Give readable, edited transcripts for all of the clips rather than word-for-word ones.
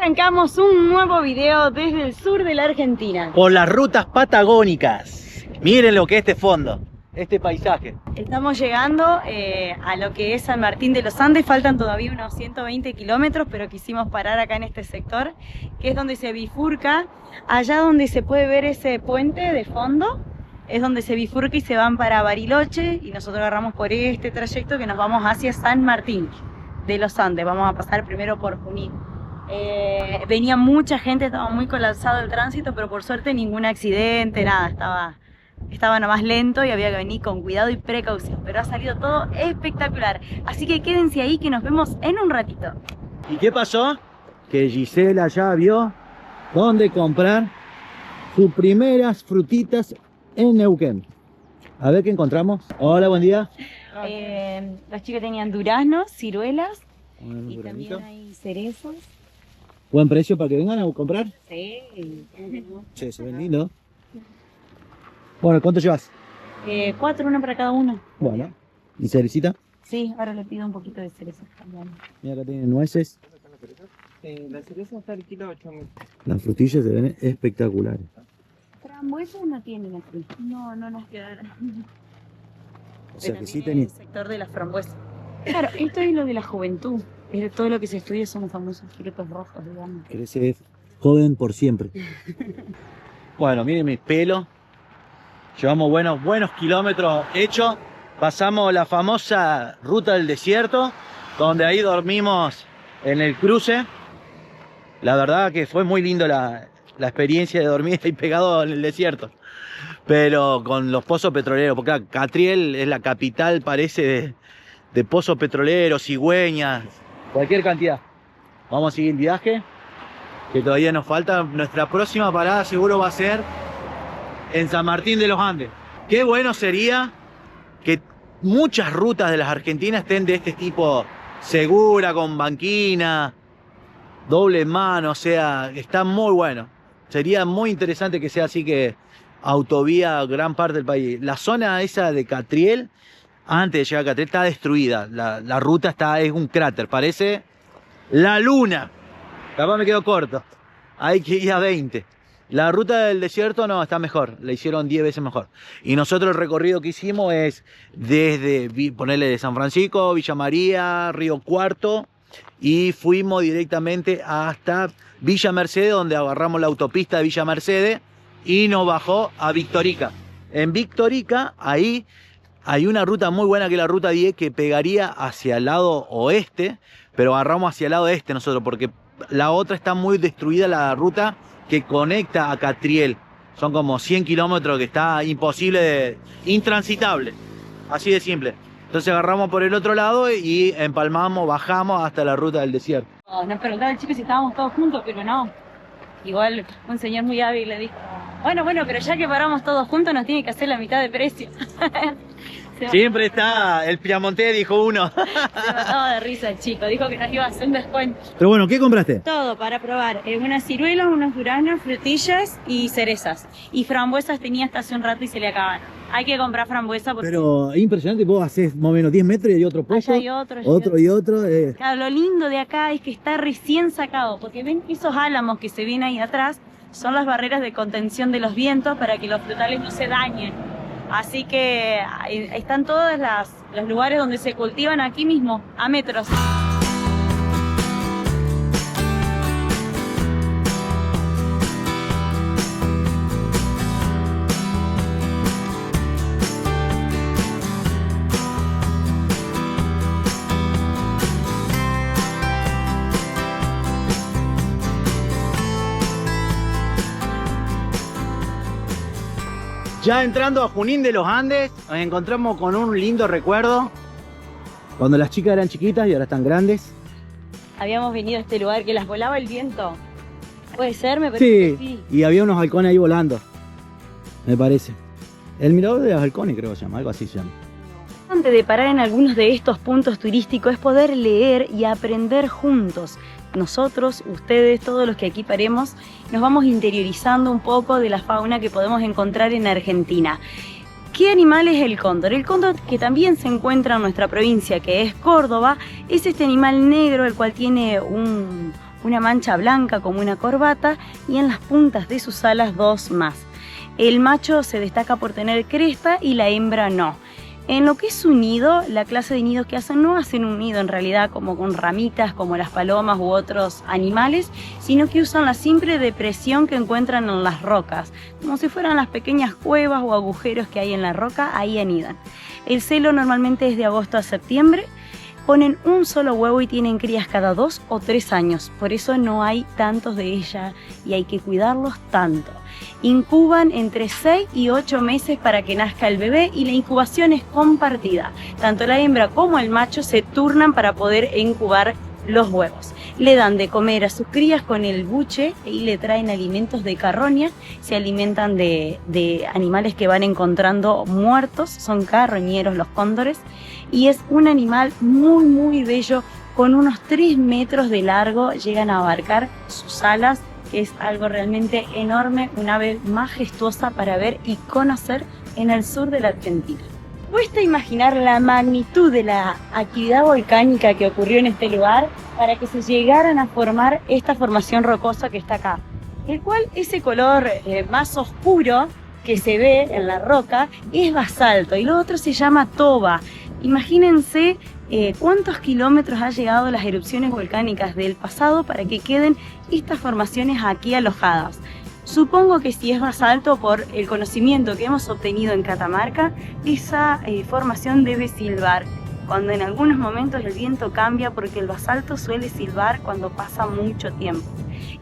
arrancamos un nuevo video desde el sur de la Argentina. Por las rutas patagónicas. Miren lo que es este fondo, este paisaje. Estamos llegando a lo que es San Martín de los Andes. Faltan todavía unos 120 kilómetros, pero quisimos parar acá en este sector, que es donde se bifurca. Allá donde se puede ver ese puente de fondo, es donde se bifurca y se van para Bariloche. Y nosotros agarramos por este trayecto que nos vamos hacia San Martín de los Andes. Vamos a pasar primero por Junín. Venía mucha gente, estaba muy colapsado el tránsito, pero por suerte ningún accidente, nada, estaba nomás lento y había que venir con cuidado y precaución, pero ha salido todo espectacular. Así que quédense ahí que nos vemos en un ratito. ¿Y qué pasó? Que Gisela ya vio dónde comprar sus primeras frutitas en Neuquén. A ver qué encontramos. Hola, buen día. Los chicos tenían duraznos, ciruelas Un y granito. también hay cerezos. Buen precio para que vengan a comprar. Sí. Che, se ven lindo. Bueno, ¿cuánto llevas? 4, uno para cada uno. Bueno. ¿Y cerecita? Sí, ahora le pido un poquito de cerezas también. Mira, acá tienen nueces. La cereza está al kilo 8.000. Las frutillas se ven espectaculares. Frambuesas no tienen aquí. No nos quedaron. O sea que sí tenía tenía. el sector de las frambuesas. Claro, esto es lo de la juventud. Es todo lo que se estudia son los famosos frutos rojos, digamos. Crece joven por siempre. Bueno, miren mi pelo. Llevamos buenos kilómetros hechos. Pasamos la famosa ruta del desierto, donde ahí dormimos en el cruce. La verdad que fue muy lindo la experiencia de dormir ahí pegado en el desierto. Pero con los pozos petroleros, porque Catriel es la capital, parece, de pozos petroleros, cigüeñas, cualquier cantidad. Vamos a seguir el viaje, que todavía nos falta. Nuestra próxima parada seguro va a ser en San Martín de los Andes. Qué bueno sería que muchas rutas de las Argentinas estén de este tipo, segura, con banquina, doble mano, o sea, está muy bueno. Sería muy interesante que sea así, que autovía gran parte del país. La zona esa de Catriel, antes de llegar a Catriel, está destruida. La ruta es un cráter, parece la luna. Capaz me quedo corto. Hay que ir a 20. La ruta del desierto no, está mejor. La hicieron 10 veces mejor. Y nosotros el recorrido que hicimos es desde, ponerle de San Francisco, Villa María, Río Cuarto, y fuimos directamente hasta Villa Mercedes, donde agarramos la autopista de Villa Mercedes y nos bajó a Victorica. En Victorica, ahí hay una ruta muy buena que es la ruta 10, que pegaría hacia el lado oeste, pero agarramos hacia el lado este nosotros, porque la otra está muy destruida, la ruta que conecta a Catriel. Son como 100 kilómetros que está imposible, intransitable, así de simple. Entonces agarramos por el otro lado y empalmamos, bajamos hasta la ruta del desierto. Nos preguntaba el chico si estábamos todos juntos, pero no. Igual un señor muy hábil le dijo, bueno, pero ya que paramos todos juntos nos tiene que hacer la mitad de precio. Siempre está el Piamonte, dijo uno. Se mataba de risa el chico, dijo que nos iba a hacer un descuento. Pero bueno, ¿qué compraste? Todo para probar, unas ciruelas, unos duraznos, frutillas y cerezas. Y frambuesas tenía hasta hace un rato y se le acaban. Hay que comprar frambuesa porque... Pero es impresionante, vos haces más o menos 10 metros y otro puesto. Allá hay otro, y otro. Claro, lo lindo de acá es que está recién sacado, porque ven esos álamos que se ven ahí atrás, son las barreras de contención de los vientos para que los frutales no se dañen. Así que están todos los lugares donde se cultivan aquí mismo, a metros. Ya entrando a Junín de los Andes, nos encontramos con un lindo recuerdo. Cuando las chicas eran chiquitas y ahora están grandes. Habíamos venido a este lugar que las volaba el viento. ¿Puede ser? Me parece que sí. Y había unos halcones ahí volando, me parece. El mirador de los halcones creo que se llama, algo así se llama. Antes de parar en algunos de estos puntos turísticos es poder leer y aprender juntos. Nosotros, ustedes, todos los que aquí paremos, nos vamos interiorizando un poco de la fauna que podemos encontrar en Argentina. ¿Qué animal es el cóndor? El cóndor, que también se encuentra en nuestra provincia, que es Córdoba, es este animal negro, el cual tiene un una mancha blanca como una corbata y en las puntas de sus alas 2 más. El macho se destaca por tener cresta y la hembra no. En lo que es su nido, la clase de nidos que hacen no hacen un nido en realidad como con ramitas como las palomas u otros animales, sino que usan la simple depresión que encuentran en las rocas, como si fueran las pequeñas cuevas o agujeros que hay en la roca, ahí anidan. El celo normalmente es de agosto a septiembre, ponen un solo huevo y tienen crías cada 2 o 3 años, por eso no hay tantos de ella y hay que cuidarlos tanto. Incuban entre 6 y 8 meses para que nazca el bebé y la incubación es compartida. Tanto la hembra como el macho se turnan para poder incubar los huevos. Le dan de comer a sus crías con el buche y le traen alimentos de carroña. Se alimentan de animales que van encontrando muertos, son carroñeros los cóndores. Y es un animal muy muy bello, con unos 3 metros de largo, llegan a abarcar sus alas, que es algo realmente enorme, una ave majestuosa para ver y conocer en el sur de la Argentina. Cuesta imaginar la magnitud de la actividad volcánica que ocurrió en este lugar para que se llegaran a formar esta formación rocosa que está acá, el cual ese color más oscuro que se ve en la roca es basalto y lo otro se llama toba. Imagínense cuántos kilómetros ha llegado las erupciones volcánicas del pasado para que queden estas formaciones aquí alojadas. Supongo que si es basalto, por el conocimiento que hemos obtenido en Catamarca, esa formación debe silbar cuando en algunos momentos el viento cambia, porque el basalto suele silbar cuando pasa mucho tiempo.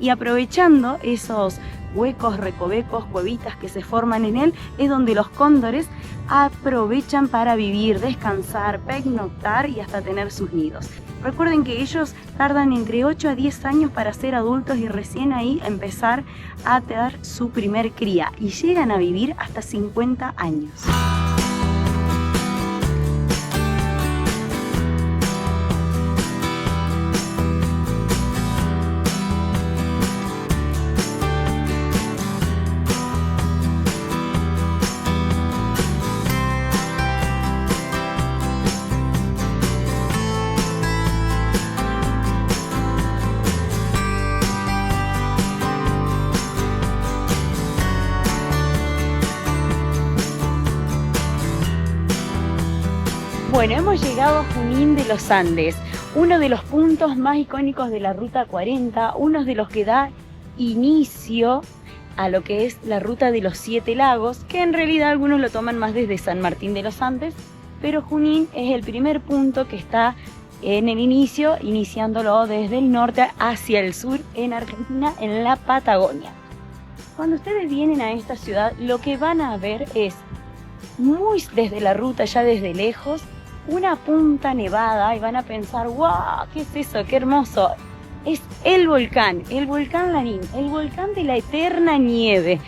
Y aprovechando esos huecos, recovecos, cuevitas que se forman en él, es donde los cóndores aprovechan para vivir, descansar, pernoctar y hasta tener sus nidos. Recuerden que ellos tardan entre 8 a 10 años para ser adultos y recién ahí empezar a dar su primer cría y llegan a vivir hasta 50 años. Bueno, hemos llegado a Junín de los Andes, uno de los puntos más icónicos de la Ruta 40, uno de los que da inicio a lo que es la Ruta de los 7 Lagos, que en realidad algunos lo toman más desde San Martín de los Andes, pero Junín es el primer punto que está en el inicio, iniciándolo desde el norte hacia el sur en Argentina, en la Patagonia. Cuando ustedes vienen a esta ciudad, lo que van a ver es, muy desde la ruta, ya desde lejos, una punta nevada y van a pensar, ¡wow! ¿Qué es eso? ¡Qué hermoso! Es el volcán Lanín, el volcán de la eterna nieve,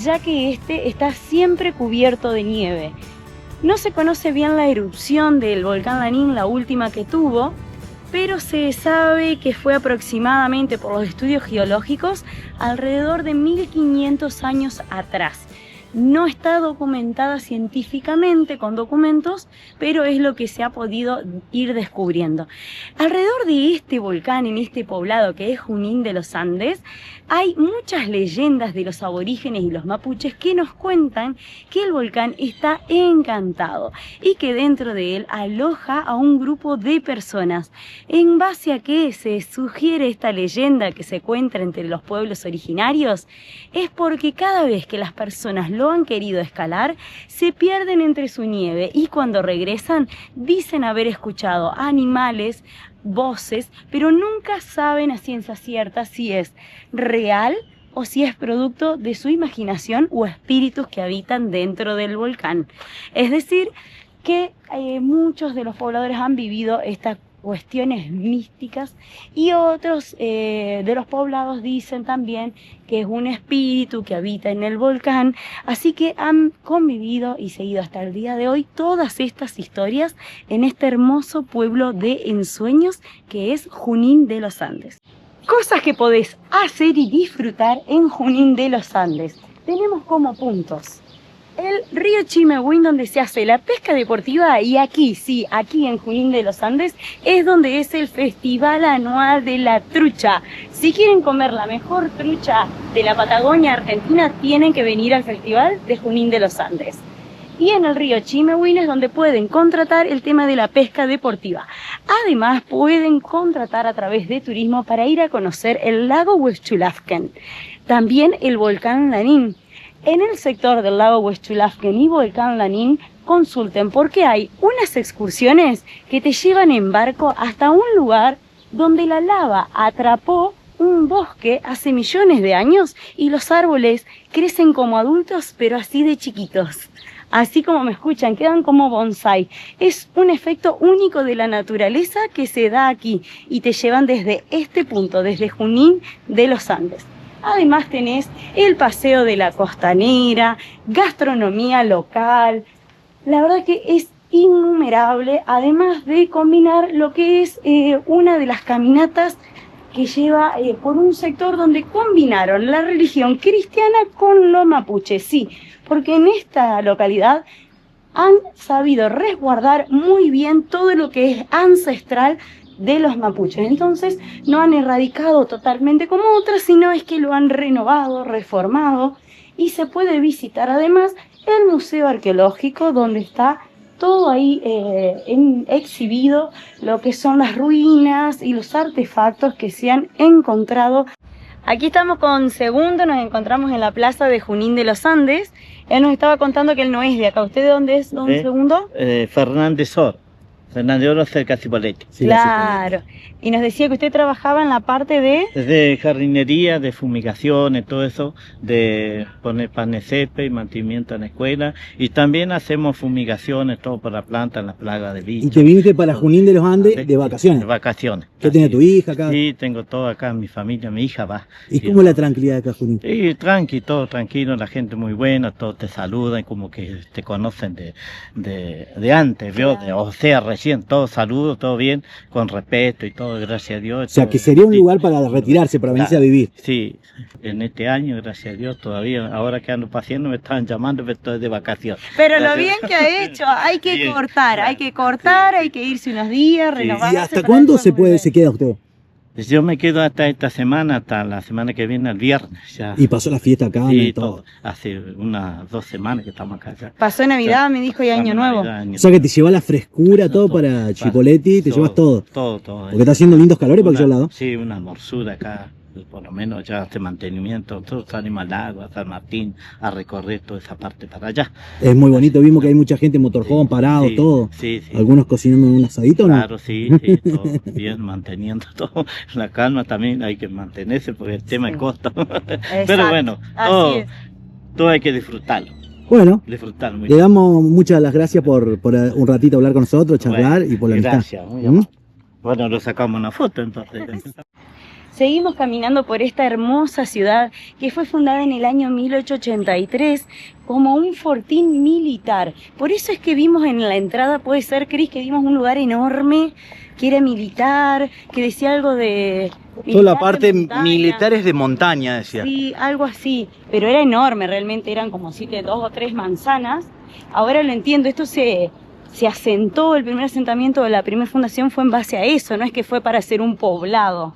ya que este está siempre cubierto de nieve. No se conoce bien la erupción del volcán Lanín, la última que tuvo, pero se sabe que fue aproximadamente, por los estudios geológicos, alrededor de 1500 años atrás. No está documentada científicamente con documentos, pero es lo que se ha podido ir descubriendo. Alrededor de este volcán, en este poblado que es Junín de los Andes, hay muchas leyendas de los aborígenes y los mapuches que nos cuentan que el volcán está encantado y que dentro de él aloja a un grupo de personas. ¿En base a qué se sugiere esta leyenda que se cuenta entre los pueblos originarios? Es porque cada vez que las personas lo han querido escalar, se pierden entre su nieve y cuando regresan dicen haber escuchado animales, voces, pero nunca saben a ciencia cierta si es real o si es producto de su imaginación o espíritus que habitan dentro del volcán. Es decir, que muchos de los pobladores han vivido estas cuestiones místicas y otros de los poblados dicen también que es un espíritu que habita en el volcán, así que han convivido y seguido hasta el día de hoy todas estas historias en este hermoso pueblo de ensueños que es Junín de los Andes. Cosas que podés hacer y disfrutar en Junín de los Andes. Tenemos como puntos el río Chimehuín, donde se hace la pesca deportiva, y aquí, sí, aquí en Junín de los Andes, es donde es el festival anual de la trucha. Si quieren comer la mejor trucha de la Patagonia Argentina, tienen que venir al festival de Junín de los Andes. Y en el río Chimehuín es donde pueden contratar el tema de la pesca deportiva. Además, pueden contratar a través de turismo para ir a conocer el lago Huechulafken, también el volcán Lanín. En el sector del lago Huechulafken y volcán Lanín, consulten porque hay unas excursiones que te llevan en barco hasta un lugar donde la lava atrapó un bosque hace millones de años y los árboles crecen como adultos, pero así de chiquitos. Así como me escuchan, quedan como bonsai. Es un efecto único de la naturaleza que se da aquí y te llevan desde este punto, desde Junín de los Andes. Además tenés el paseo de la costanera, gastronomía local. La verdad que es innumerable, además de combinar lo que es una de las caminatas que lleva por un sector donde combinaron la religión cristiana con lo mapuche, sí, porque en esta localidad han sabido resguardar muy bien todo lo que es ancestral de los mapuches. Entonces no han erradicado totalmente como otras, sino es que lo han renovado, reformado, y se puede visitar además el Museo Arqueológico, donde está todo ahí exhibido, lo que son las ruinas y los artefactos que se han encontrado. Aquí estamos con Segundo, nos encontramos en la plaza de Junín de los Andes. Él nos estaba contando que él no es de acá. ¿Usted de dónde es, don Segundo? Fernández Or. Fernández Oro, cerca de Cipolletti. Sí, claro. Y nos decía que usted trabajaba en la parte de... Desde jardinería, de fumigaciones, todo eso, de poner panes césped y mantenimiento en la escuela. Y también hacemos fumigaciones, todo para plantas, las plagas de bichos. ¿Y te viniste para Junín de los Andes de vacaciones? De vacaciones. ¿Qué tiene tu hija acá? Sí, tengo todo acá, mi familia, mi hija va. ¿Y cómo es la tranquilidad de acá, Junín? Sí, tranqui, todo tranquilo, la gente muy buena, todos te saludan, como que te conocen de antes, claro. O sea, recién, todos saludos, todo bien, con respeto y todo, gracias a Dios. O sea, que sería un lugar para retirarse, para venirse a vivir. Sí, en este año, gracias a Dios, todavía, ahora que ando paseando, me estaban llamando, pero estoy de vacaciones. Pero gracias. Lo bien que ha hecho, hay que bien. Cortar, hay que cortar, sí. Hay que irse unos días, renovarse. ¿Y hasta cuándo se queda usted? Yo me quedo hasta esta semana, hasta la semana que viene, el viernes. Ya. ¿Y pasó la fiesta acá? Sí, todo. Hace unas 2 semanas que estamos acá ya. Pasó Navidad, ya, me dijo, y Año Nuevo. O sea que te lleva la frescura, todo para Chipolletti, te llevas todo. Todo. Porque está haciendo lindos calores por aquel lado. Sí, una morsura acá. Por lo menos ya hace mantenimiento, todos salimos al lago, a San Martín, a recorrer toda esa parte para allá. Es muy bonito, vimos que hay mucha gente, motorhome parado, todo. Sí. Algunos cocinando un asadito, ¿no? Claro, sí, todo bien, manteniendo todo. La calma también hay que mantenerse porque el tema es costo. Pero bueno, todo hay que disfrutarlo. Bueno, disfrutarlo le damos muchas las gracias por un ratito hablar con nosotros, charlar y por la amistad. Gracias, muy amable. Bueno, lo sacamos una foto entonces. Seguimos caminando por esta hermosa ciudad que fue fundada en el año 1883 como un fortín militar. Por eso es que vimos en la entrada, puede ser, Cris, que vimos un lugar enorme que era militar, que decía algo de... Toda la parte militar es de montaña, decía. Sí, algo así, pero era enorme, realmente eran como 2 o 3 manzanas. Ahora lo entiendo, esto se asentó, el primer asentamiento de la primera fundación fue en base a eso, no es que fue para hacer un poblado.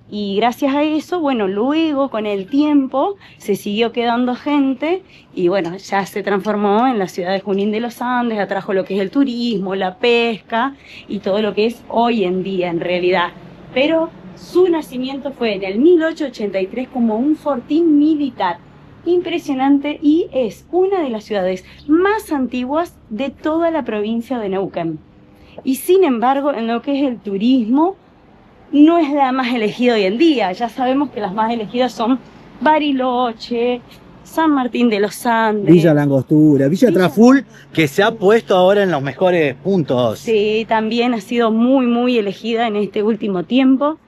Y gracias a eso, bueno, luego con el tiempo se siguió quedando gente y bueno, ya se transformó en la ciudad de Junín de los Andes, atrajo lo que es el turismo, la pesca y todo lo que es hoy en día en realidad. Pero su nacimiento fue en el 1883 como un fortín militar impresionante y es una de las ciudades más antiguas de toda la provincia de Neuquén. Y sin embargo, en lo que es el turismo, no es la más elegida hoy en día. Ya sabemos que las más elegidas son Bariloche, San Martín de los Andes, Villa Langostura, Villa Traful, que se ha puesto ahora en los mejores puntos. Sí, también ha sido muy elegida en este último tiempo.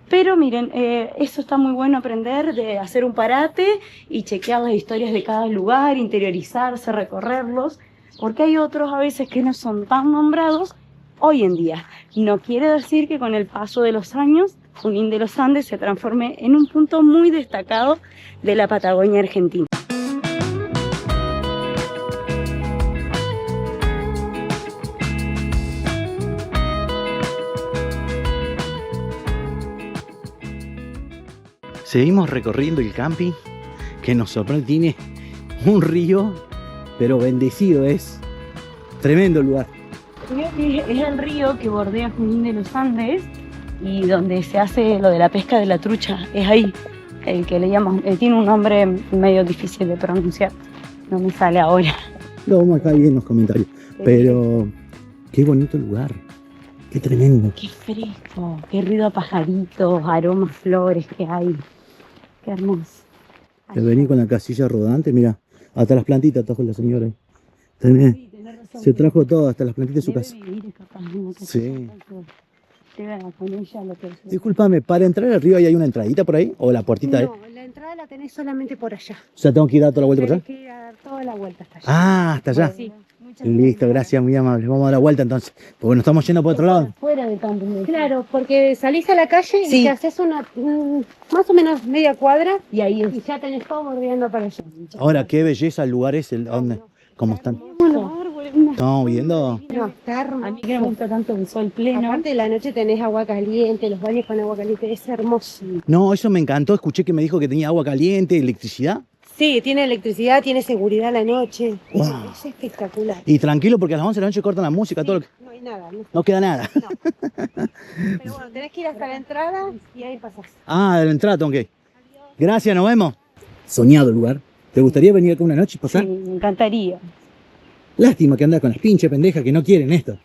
Pero miren, eso está muy bueno aprender, de hacer un parate y chequear las historias de cada lugar, interiorizarse, recorrerlos, porque hay otros a veces que no son tan nombrados hoy en día. No quiere decir que con el paso de los años Junín de los Andes se transforme en un punto muy destacado de la Patagonia argentina. Seguimos recorriendo el camping que nos sorprende. Tiene un río, pero bendecido, es tremendo lugar. Es el río que bordea Junín de los Andes y donde se hace lo de la pesca de la trucha. Es ahí el que le llaman, tiene un nombre medio difícil de pronunciar, no me sale ahora. Lo vamos a dejar ahí en los comentarios. Pero qué bonito lugar, qué tremendo. Qué fresco, qué ruido a pajaritos, aromas, flores que hay. Qué hermoso. Te vení con la casilla rodante, mira, hasta las plantitas trajo la señora. Tenés, Sí, tenés razón. se trajo todo, hasta las plantitas de su Debe casa. vivir capaz en una casa. Sí. Llegan con ella lo que es. Discúlpame, ¿para entrar al río ahí hay una entradita por ahí? ¿O la puertita ahí? No, la entrada la tenés solamente por allá. O sea, tengo que ir a dar toda la vuelta por Tenés allá. que ir a dar toda la vuelta hasta allá. Ah, hasta allá. Sí. Listo, gracias, muy amable. Vamos a dar la vuelta entonces. Porque nos estamos yendo por otro lado. Fuera del camping. Claro, porque salís a la calle Sí. y te haces una más o menos media cuadra Y ahí es. y ya tenés todo bordeando para allá. Ahora, qué belleza el lugar es, ¿dónde? ¿Cómo están? Bueno, árboles, una- Estamos viendo. No, está hermoso. A mí que me gusta tanto el sol pleno. Aparte de la noche tenés agua caliente, los baños con agua caliente, es hermoso. No, eso me encantó. Escuché que me dijo que tenía agua caliente, electricidad. Sí, tiene electricidad, tiene seguridad a la noche. Wow. Es espectacular. Y tranquilo porque a las 11 de la noche cortan la música, todo lo que... No hay nada, no. No queda nada. Pero bueno, tenés que ir hasta la entrada y ahí pasás. Ah, de la entrada tengo que ir. Gracias, nos vemos. Soñado el lugar. ¿Te gustaría venir acá una noche y pasar? Sí, me encantaría. Lástima que andas con las pinches pendejas que no quieren esto.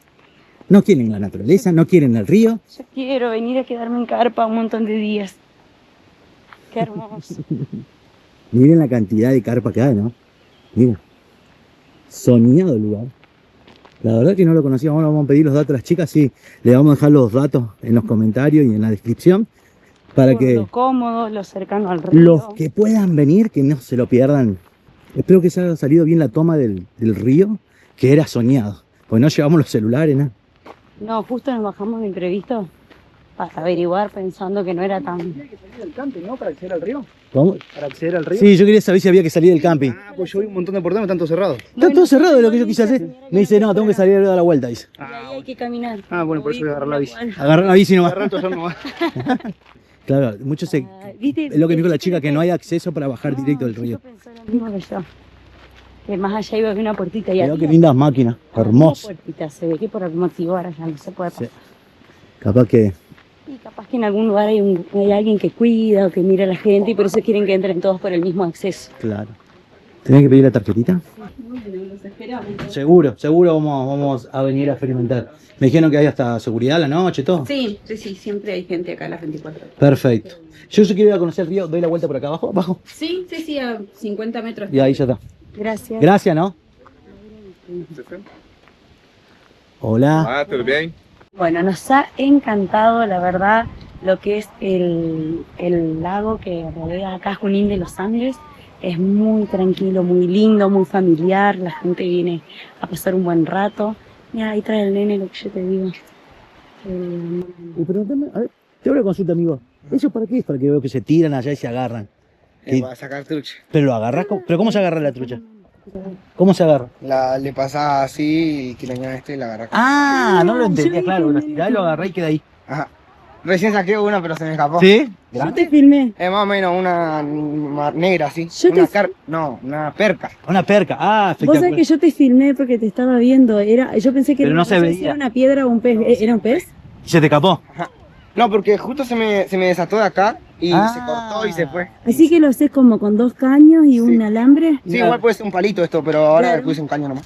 No quieren la naturaleza, no quieren el río. Yo quiero venir a quedarme en carpa un montón de días. Qué hermoso. Miren la cantidad de carpa que hay, ¿no? Miren. Soñado el lugar. La verdad que no lo conocía. Ahora vamos a pedir los datos a las chicas. Sí, le vamos a dejar los datos en los comentarios y en la descripción. Para Por que lo cómodo, lo cercano al río. los que puedan venir, que no se lo pierdan. Espero que se haya salido bien la toma del río, que era soñado. Pues no llevamos los celulares, ¿no? No, justo nos bajamos de imprevisto para averiguar pensando que no era tan... Tiene que salir del camping, ¿no? Para acceder al río. ¿Cómo? Para acceder al río. Sí, yo quería saber si había que salir del camping. Ah, pues yo vi un montón de portones, están todos cerrados. Está todo cerrado de lo que yo quise hacer. Me dice, no, tengo que salir a dar la vuelta, dice. Y ahí hay que caminar. Ah, bueno, por eso voy a agarrar la bici. Agarrar la bici nomás. Agarrar ya no va. Claro, muchos se... Ah, ¿viste? Es lo que me dijo la chica, que no hay acceso para bajar directo del río. Yo pensé lo mismo que yo. Que más allá iba a haber una puertita y Mirá había qué lindas máquinas, una hermosas. puertita. Se ve que por algún motivo ahora ya no se puede pasar. Sí. Capaz que... Y capaz que en algún lugar hay alguien que cuida o que mira a la gente y por eso quieren que entren todos por el mismo acceso. Claro. ¿Tenés que pedir la tarjetita? Seguro, seguro vamos a venir a experimentar. Me dijeron que hay hasta seguridad a la noche, todo. Sí, siempre hay gente acá a las 24 horas. Perfecto. Yo si quiero ir a conocer el río, doy la vuelta por acá abajo, abajo. Sí, a 50 metros. Y ahí ya está. Gracias. Gracias, ¿no? Hola. Ah, tudo bem? Bueno, nos ha encantado, la verdad, lo que es el lago que rodea acá Junín de los Andes. Es muy tranquilo, muy lindo, muy familiar. La gente viene a pasar un buen rato. Mira, ahí trae el nene lo que yo te digo. Y pregúntame, a ver, te hago una consulta, amigo. ¿Eso para qué es? Para que veo que se tiran allá y se agarran. Y- Va a sacar trucha. Pero lo agarras, ¿pero cómo se agarra la trucha? ¿Cómo se agarra? Le pasa así y que le añade y la agarra. Ah, no lo entendía, claro. Lo tirás, lo agarrás y queda ahí. Ajá. Recién saqué una, pero se me escapó. ¿Sí? Yo te filmé. Es más o menos una negra así. Yo te- Una perca. Una perca. Ah, Vos sabés espectacular. que yo te filmé porque te estaba viendo. Yo pensé que Pero no se sé si veía. era una piedra o un pez. ¿Era un pez? ¿Se te escapó? No, porque justo se me desató de acá y Ah. se cortó y se fue. Así que lo haces como con 2 caños y un alambre. Sí, igual puede ser un palito esto, pero ahora Claro. le puse un caño nomás.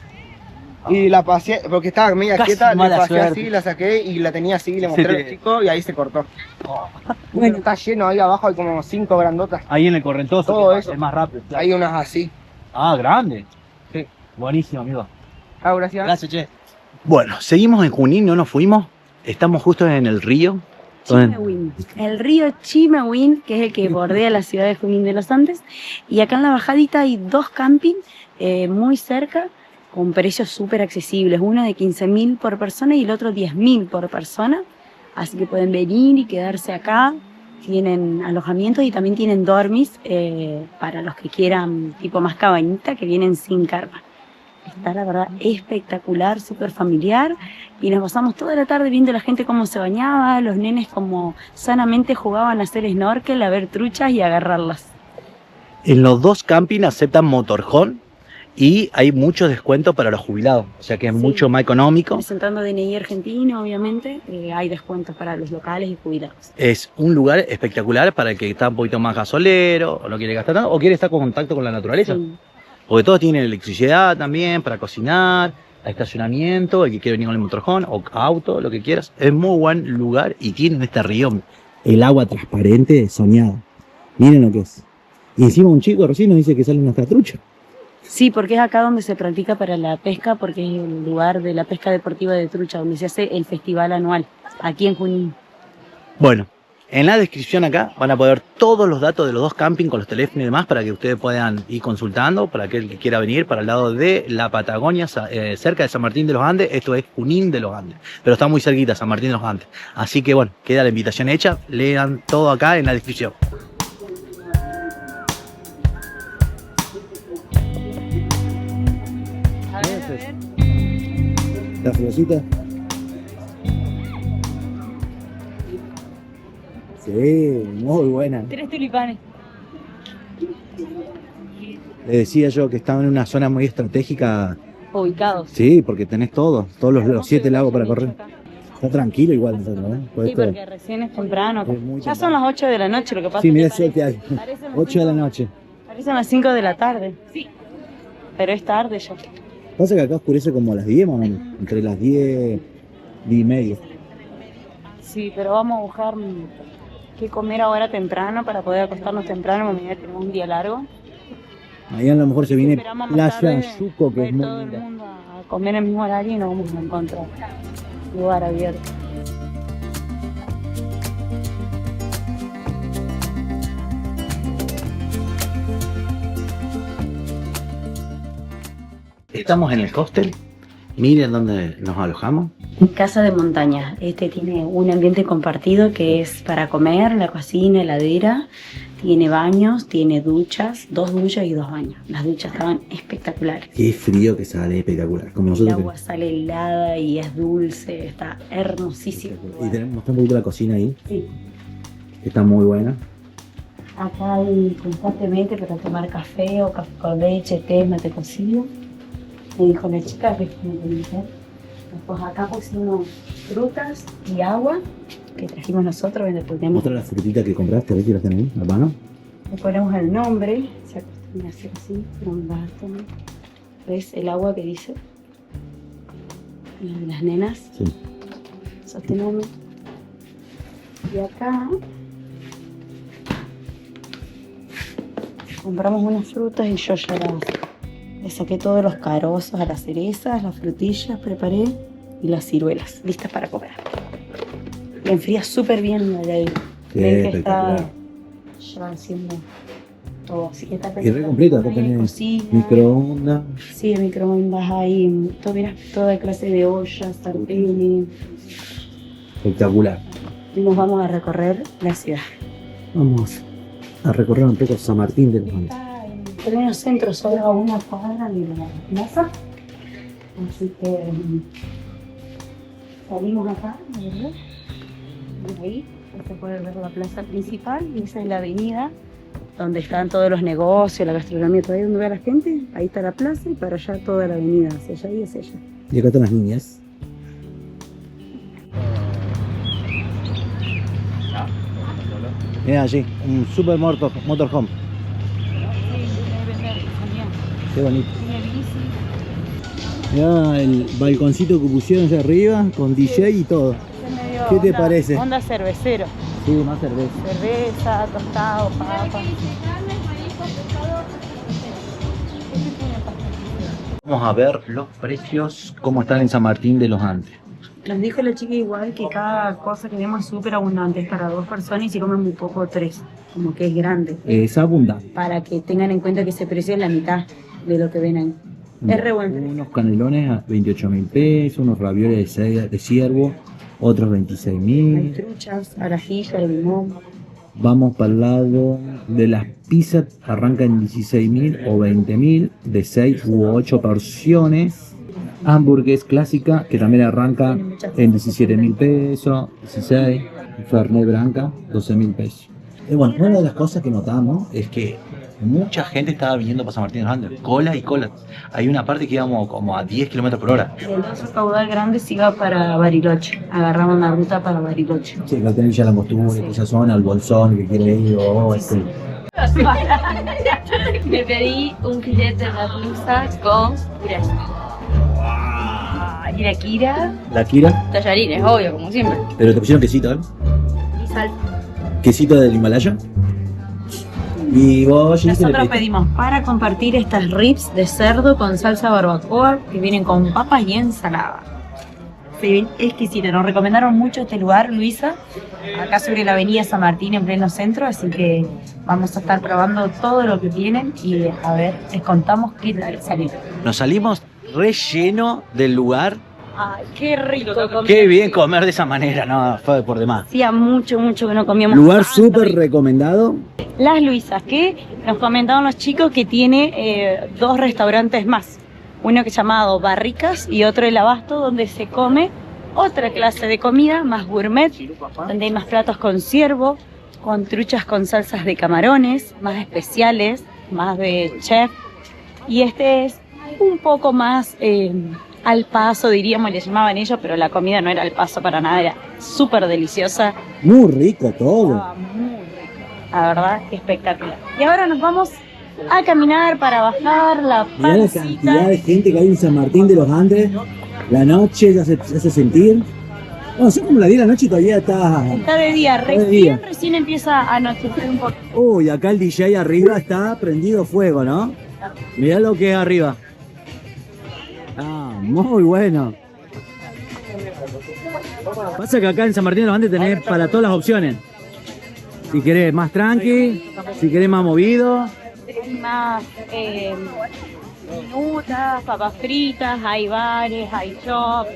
Y la pasé, porque estaba media Casi quieta, le mala pasé suerte. así, la saqué y la tenía así, le Se mostré te- a los chicos y ahí se cortó. Bueno. Bueno, está lleno, ahí abajo hay como 5 grandotas. Ahí en el correntoso. Todo que eso. Es más rápido. claro. Hay unas así. Ah, grande. Sí. Buenísimo, amigo. Ah, gracias. Gracias, che. Bueno, seguimos en Junín, no nos fuimos. Estamos justo en el río. Chimehuín. El río Chimehuín, que es el que bordea la ciudad de Junín de los Andes. Y acá en la bajadita hay 2 campings muy cerca, con precios súper accesibles. Uno de 15.000 por persona y el otro 10.000 por persona. Así que pueden venir y quedarse acá. Tienen alojamientos y también tienen dormis para los que quieran tipo más cabañita, que vienen sin carpa. Está la verdad espectacular, súper familiar. Y nos pasamos toda la tarde viendo a la gente cómo se bañaba, los nenes como sanamente jugaban a hacer snorkel, a ver truchas y a agarrarlas. En los dos campings aceptan motorhome y hay muchos descuentos para los jubilados, o sea que es Sí. mucho más económico. Presentando DNI argentino, obviamente, hay descuentos para los locales y jubilados. Es un lugar espectacular para el que está un poquito más gasolero, o no quiere gastar tanto, o quiere estar con contacto con la naturaleza. Sí. Porque todos tienen electricidad también para cocinar, estacionamiento, el que quiere venir con el motorhome o auto, lo que quieras. Es muy buen lugar y tienen este río, el agua transparente, soñado. Miren lo que es. Y encima un chico recién nos dice que sale una trucha. Sí, porque es acá donde se practica para la pesca, porque es el lugar de la pesca deportiva de trucha, donde se hace el festival anual, aquí en Junín. Bueno, en la descripción acá van a poder ver todos los datos de los dos campings con los teléfonos y demás para que ustedes puedan ir consultando, para aquel que quiera venir para el lado de la Patagonia, cerca de San Martín de los Andes. Esto es Junín de los Andes, pero está muy cerquita, San Martín de los Andes. Así que bueno, queda la invitación hecha, lean todo acá en la descripción. A ver. La florcita. Sí, muy buena. 3 tulipanes. Le decía yo que estaba en una zona muy estratégica. Ubicados. Sí, porque tenés todos los Hermoso 7 y lagos para bonito correr. acá. Está tranquilo igual nosotros, ¿eh? Por Sí, esto- porque recién es temprano. Es muy Ya temprano. son las 8 de la noche, lo que pasa Sí, es mira que el sol que hay. parecen las 8 de la 5 noche. Parecen las 5 de la tarde. Sí. Pero es tarde ya. Pasa que acá oscurece como a las 10 más o menos. Entre las 10 y media. Sí, pero vamos a buscar qué comer ahora temprano para poder acostarnos temprano, porque mañana tenemos un día largo. Mañana a lo mejor se viene Esperamos más Playa tarde, Yuco, que va a es ir muy todo el linda. mundo a comer en el mismo horario y nos vamos a encontrar lugar abierto. Estamos en el hostel. Miren dónde nos alojamos. Casa de montaña. Este tiene un ambiente compartido que es para comer, la cocina, heladera. Tiene baños, tiene duchas, 2 duchas y 2 baños. Las duchas estaban espectaculares. Qué frío que sale, espectacular. Como El nosotros agua sale helada y es dulce, está hermosísimo. Y tenemos mostró un poquito la cocina ahí, Sí. que está muy buena. Acá hay constantemente para tomar café o café con leche, té, mate cocido. Me dijo la chica que es como que dice. Después acá pusimos frutas y agua que trajimos nosotros, donde ponemos, Muestra la frutita que compraste, a ver si las tenés ahí, a mano. le ponemos el nombre, se acostumbra a hacer así, no me vas a tomar. ¿Ves el agua que dice? Y las nenas, Sí. sostenemos. Y acá compramos unas frutas y yo ya le saqué todos los carozos a las cerezas, las frutillas preparé y las ciruelas, listas para comer. Y enfría súper bien la de ahí. Qué Ven que está espectacular. ya haciendo todo, así que está Y re completo, acá Hay tenés cocina, microondas. sí, el microondas hay, todo, mira, toda clase de ollas, sartenes. Espectacular. Y nos vamos a recorrer la ciudad. Vamos a recorrer un poco San Martín de los Andes. Está en pleno centro, solo a una cuadra de la plaza. Así que salimos acá, ¿verdad? De ahí se puede ver la plaza principal y esa es la avenida donde están todos los negocios, la gastronomía, todo ahí donde ve la gente. Ahí está la plaza y para allá toda la avenida, hacia allá y hacia allá. Y acá están las niñas. Mira allí, un super motorhome. Qué bonito. Mira el balconcito que pusieron allá arriba con DJ y todo. ¿Qué te parece? Onda cervecero. Sí, más cerveza. Cerveza, tostado, papa. Vamos a ver los precios, cómo están en San Martín de los Andes. Nos dijo la chica igual que cada cosa que vemos es súper abundante, es para 2 personas y si comen muy poco 3, como que es grande. Es abundante. Para que tengan en cuenta que ese precio es la mitad de lo que ven ahí. Es re buen precio. Unos canelones a 28.000 pesos, unos ravioles de ciervo, otros Hay 26.000. truchas, al ajillo, al limón. Vamos para el lado de las pizzas, arranca en 16.000 o 20.000, de 6 u 8 porciones. Hamburgues clásica, que también arranca en 17.000 pesos, 16. Fernet Branca, 12.000 pesos. Bueno, una de las cosas que notamos es que mucha gente estaba viniendo para San Martín de los Andes, cola y cola. Hay una parte que íbamos como a 10 km por hora. El otro caudal grande se iba para Bariloche. Agarramos una ruta para Bariloche. Sí, que tenés ya la Angostura, esa zona, el Bolsón, que quiere ir, Me pedí un filete de merluza con puré. ¿Y la Kira? La Kira, Tallarines, obvio, como siempre. pero te pusieron quesito, ¿eh? Y sal. Quesito del Himalaya. Y vos, Gis, Nosotros pedimos para compartir estas ribs de cerdo con salsa barbacoa que vienen con papas y ensalada. Se ven exquisitas. Nos recomendaron mucho este lugar, Luisa, acá sobre la avenida San Martín en pleno centro, así que vamos a estar probando todo lo que tienen y a ver, les contamos qué tal salió. Nos salimos relleno del lugar. Ay, qué rico comer. Qué bien comer de esa manera, no, fue por demás. Hacía mucho que no comíamos. Lugar tanto súper rico. recomendado. Las Luisas, que nos comentaban los chicos que tiene 2 restaurantes más. Uno que es llamado Barricas y otro El Abasto, donde se come otra clase de comida más gourmet, donde hay más platos con ciervo, con truchas con salsas de camarones, más especiales, más de chef. Y este es un poco más al paso, diríamos, le llamaban ellos, pero la comida no era al paso para nada, era súper deliciosa. Muy rico todo. Estaba muy rico. La verdad, espectacular. Y ahora nos vamos a caminar para bajar la Mirá la cantidad pancita. de gente que hay en San Martín de los Andes. La noche ya se hace sentir. Bueno, yo como la vi la noche todavía está... Está de día, Está de día. recién empieza a anochecer un poco. Uy, acá el DJ arriba está prendido fuego, ¿no? Mirá lo que es arriba. Ah, muy bueno. Pasa que acá en San Martín de los Andes tenés para todas las opciones. Si querés más tranqui, si querés más movido. Hay más minutas, papas fritas, hay bares, hay shops,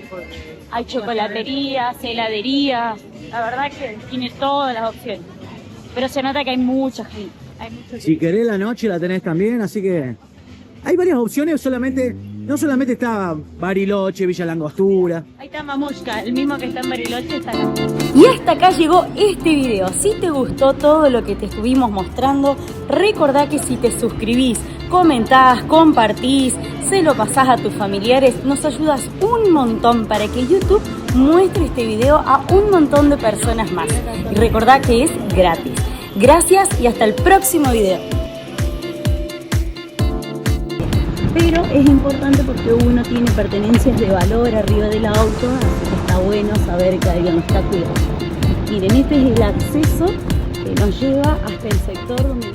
hay chocolaterías, heladerías. La verdad que tiene todas las opciones. Pero se nota que hay mucha gente. Si querés la noche la tenés también, así que hay varias opciones, no solamente está Bariloche, Villa La Angostura. Ahí está Mamushka, el mismo que está en Bariloche está acá. Y hasta acá llegó este video. Si te gustó todo lo que te estuvimos mostrando, recordá que si te suscribís, comentás, compartís, se lo pasás a tus familiares, nos ayudas un montón para que YouTube muestre este video a un montón de personas más. Y recordá que es gratis. Gracias y hasta el próximo video. Pero es importante porque uno tiene pertenencias de valor arriba del auto, así que está bueno saber que alguien nos está cuidando. Miren, este es el acceso que nos lleva hasta el sector donde